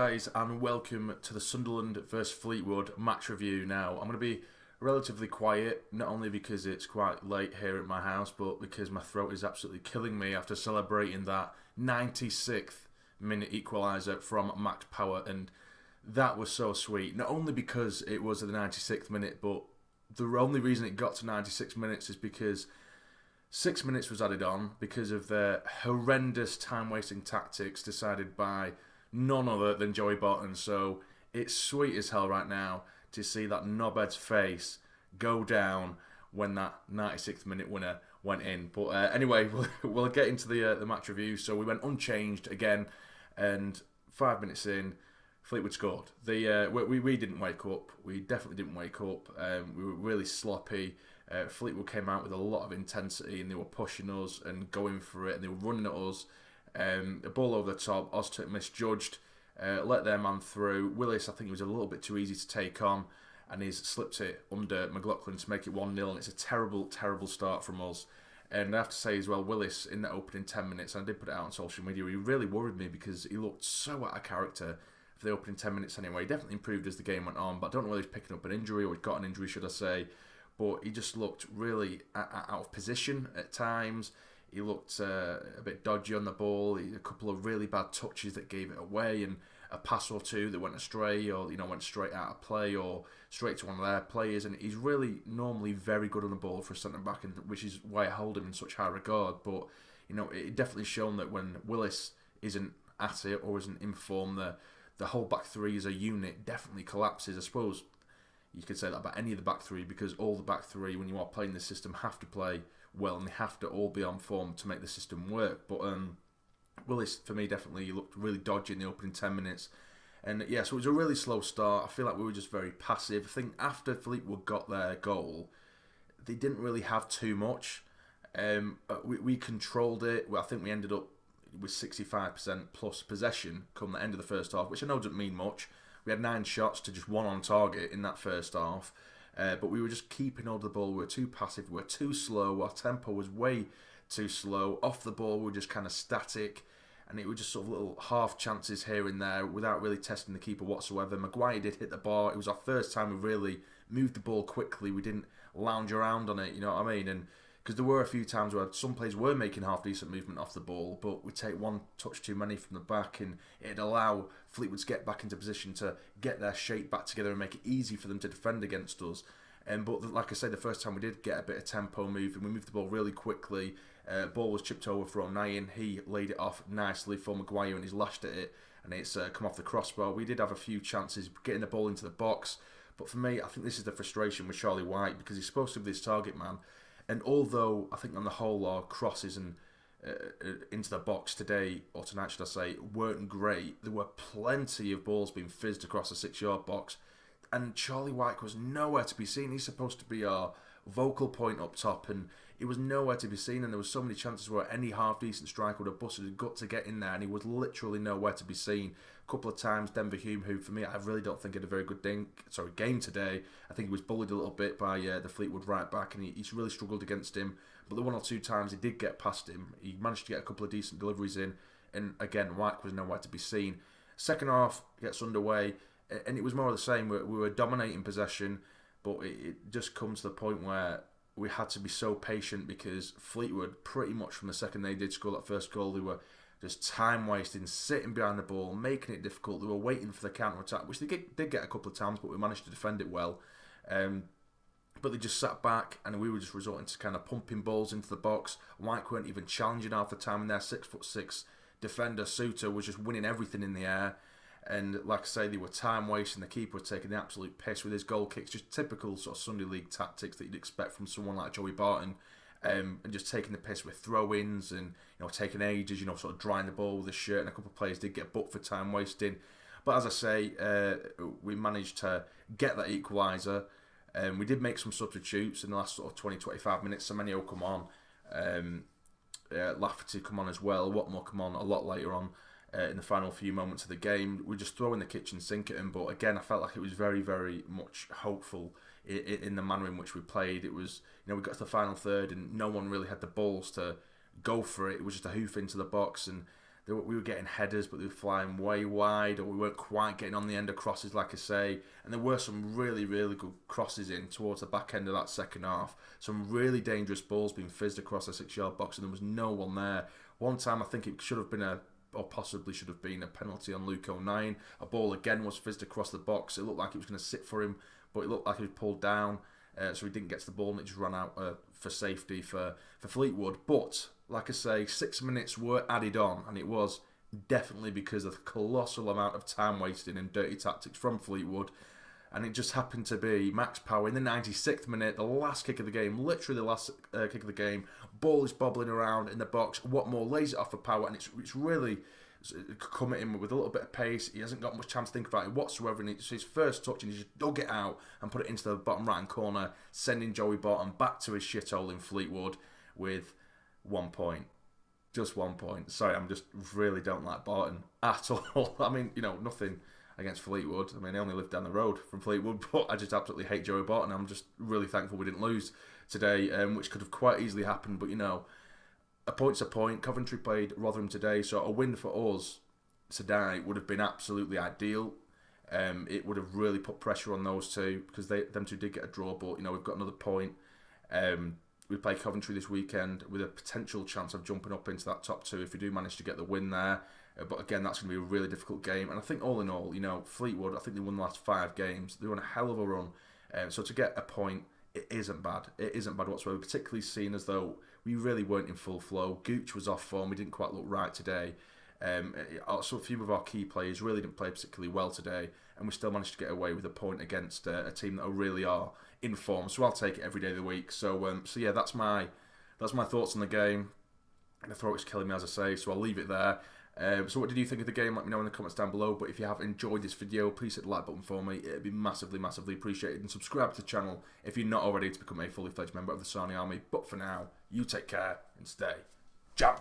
guys, and welcome to the Sunderland vs Fleetwood match review. Now, I'm going to be relatively quiet, not only because it's quite late here at my house, but because my throat is absolutely killing me after celebrating that 96th minute equaliser from Max Power, and that was so sweet. Not only because it was at the 96th minute, but the only reason it got to 96 minutes is because 6 minutes was added on because of their horrendous time-wasting tactics decided by none other than Joey Barton. So it's sweet as hell right now to see that knobhead's face go down when that 96th minute winner went in. But anyway, we'll get into the match review. So we went unchanged again, and 5 minutes in, Fleetwood scored. We didn't wake up. We definitely didn't wake up. We were really sloppy. Fleetwood came out with a lot of intensity, and they were pushing us and going for it, and they were running at us. A ball over the top. Ozturk misjudged, let their man through. Willis, I think he was a little bit too easy to take on, and he's slipped it under McLaughlin to make it 1-0, and it's a terrible, terrible start from us. And I have to say as well, Willis, in that opening 10 minutes, and I did put it out on social media, he really worried me because he looked so out of character for the opening 10 minutes anyway. He definitely improved as the game went on, but I don't know whether he's picking up an injury or he's got an injury, should I say. But he just looked really out of position at times. He looked a bit dodgy on the ball. A couple of really bad touches that gave it away, and a pass or two that went astray, or went straight out of play, or straight to one of their players. And he's really normally very good on the ball for a centre back, and which is why I hold him in such high regard. But it definitely shown that when Willis isn't at it or isn't in form, the whole back three as a unit definitely collapses. I suppose you could say that about any of the back three, because all the back three, when you are playing the system, have to play well, and they have to all be on form to make the system work. But Willis, for me, definitely looked really dodgy in the opening 10 minutes. And yeah, so it was a really slow start. I feel like we were just very passive. I think after Fleetwood got their goal, they didn't really have too much. We controlled it. I think we ended up with 65% plus possession come the end of the first half, which I know doesn't mean much. We had 9 shots to just 1 on target in that first half. But we were just keeping hold of the ball. We were too passive. We were too slow. Our tempo was way too slow. Off the ball, we were just kind of static. And it was just sort of little half chances here and there without really testing the keeper whatsoever. Maguire did hit the bar. It was our first time we really moved the ball quickly. We didn't lounge around on it, you know what I mean? And because there were a few times where some players were making half-decent movement off the ball, but we take one touch too many from the back, and it'd allow Fleetwood to get back into position to get their shape back together and make it easy for them to defend against us. But like I say, the first time we did get a bit of tempo moving, we moved the ball really quickly. Ball was chipped over for O'Nien. He laid it off nicely for Maguire, and he's lashed at it, and it's come off the crossbar. We did have a few chances getting the ball into the box, but for me, I think this is the frustration with Charlie White, because he's supposed to be this target man. And although I think on the whole our crosses and into the box today, or tonight should I say, weren't great, there were plenty of balls being fizzed across the 6-yard box, and Charlie White was nowhere to be seen. He's supposed to be our vocal point up top, and he was nowhere to be seen, and there were so many chances where any half-decent striker would have busted his gut to get in there, and he was literally nowhere to be seen. A couple of times, Denver Hume, who for me, I really don't think had a very good game today. I think he was bullied a little bit by the Fleetwood right back, and he's really struggled against him. But the 1 or 2 times he did get past him, he managed to get a couple of decent deliveries in, and again, White was nowhere to be seen. Second half gets underway, and it was more of the same. We were dominating possession, but it just comes to the point where we had to be so patient, because Fleetwood, pretty much from the second they did score that first goal, they were just time wasting, sitting behind the ball, making it difficult. They were waiting for the counter attack, which they did get a couple of times, but we managed to defend it well. But they just sat back, and we were just resorting to kind of pumping balls into the box. White weren't even challenging half the time, and their 6'6" defender Suter was just winning everything in the air. And like I say, they were time wasting. The keeper was taking the absolute piss with his goal kicks, just typical sort of Sunday League tactics that you'd expect from someone like Joey Barton, and just taking the piss with throw-ins and taking ages, sort of drying the ball with his shirt. And a couple of players did get booked for time wasting. But as I say, we managed to get that equaliser. We did make some substitutes in the last sort of 20-25 minutes. Semenyo come on, Lafferty come on as well. Watmore come on a lot later on. In the final few moments of the game, we just throwing the kitchen sink at him. But again, I felt like it was very, very much hopeful in the manner in which we played. It was, we got to the final third, and no one really had the balls to go for it. It was just a hoof into the box, and we were getting headers, but they were flying way wide, or we weren't quite getting on the end of crosses, like I say. And there were some really, really good crosses in towards the back end of that second half. Some really dangerous balls being fizzed across the 6-yard box, and there was no one there. One time, I think it should have been or possibly should have been a penalty on Luke O'Nien. A ball again was fizzed across the box. It looked like it was going to sit for him, but it looked like it was pulled down. So he didn't get to the ball, and it just ran out for safety for Fleetwood. But, like I say, 6 minutes were added on, and it was definitely because of the colossal amount of time wasted and dirty tactics from Fleetwood. And it just happened to be Max Power in the 96th minute, the last kick of the game, literally the last kick of the game. Ball is bobbling around in the box. Watmore lays it off for Power, and it's really come at him with a little bit of pace. He hasn't got much time to think about it whatsoever, and it's his first touch, and he just dug it out and put it into the bottom right-hand corner, sending Joey Barton back to his shithole in Fleetwood with 1 point. Just 1 point. Sorry, I just really don't like Barton at all. I mean, nothing against Fleetwood. I mean, I only live down the road from Fleetwood, but I just absolutely hate Joey Barton. I'm just really thankful we didn't lose today, which could have quite easily happened, but a point's a point. Coventry played Rotherham today, so a win for us today would have been absolutely ideal. It would have really put pressure on those two, because them two did get a draw, but we've got another point. We play Coventry this weekend with a potential chance of jumping up into that top two if we do manage to get the win there. But again, that's going to be a really difficult game. And I think all in all, Fleetwood, I think they won the last 5 games. They're on a hell of a run. So to get a point, it isn't bad. It isn't bad whatsoever, particularly seeing as though we really weren't in full flow. Gooch was off form. We didn't quite look right today. Also, a few of our key players really didn't play particularly well today, and we still managed to get away with a point against a team that really are in form. So I'll take it every day of the week. So yeah, that's my thoughts on the game. The throat is killing me, as I say, so I'll leave it there. So what did you think of the game? Let me know in the comments down below. But if you have enjoyed this video, please hit the like button for me. It'd be massively, massively appreciated. And subscribe to the channel if you're not already to become a fully fledged member of the Sassy Army. But for now, you take care and stay jam.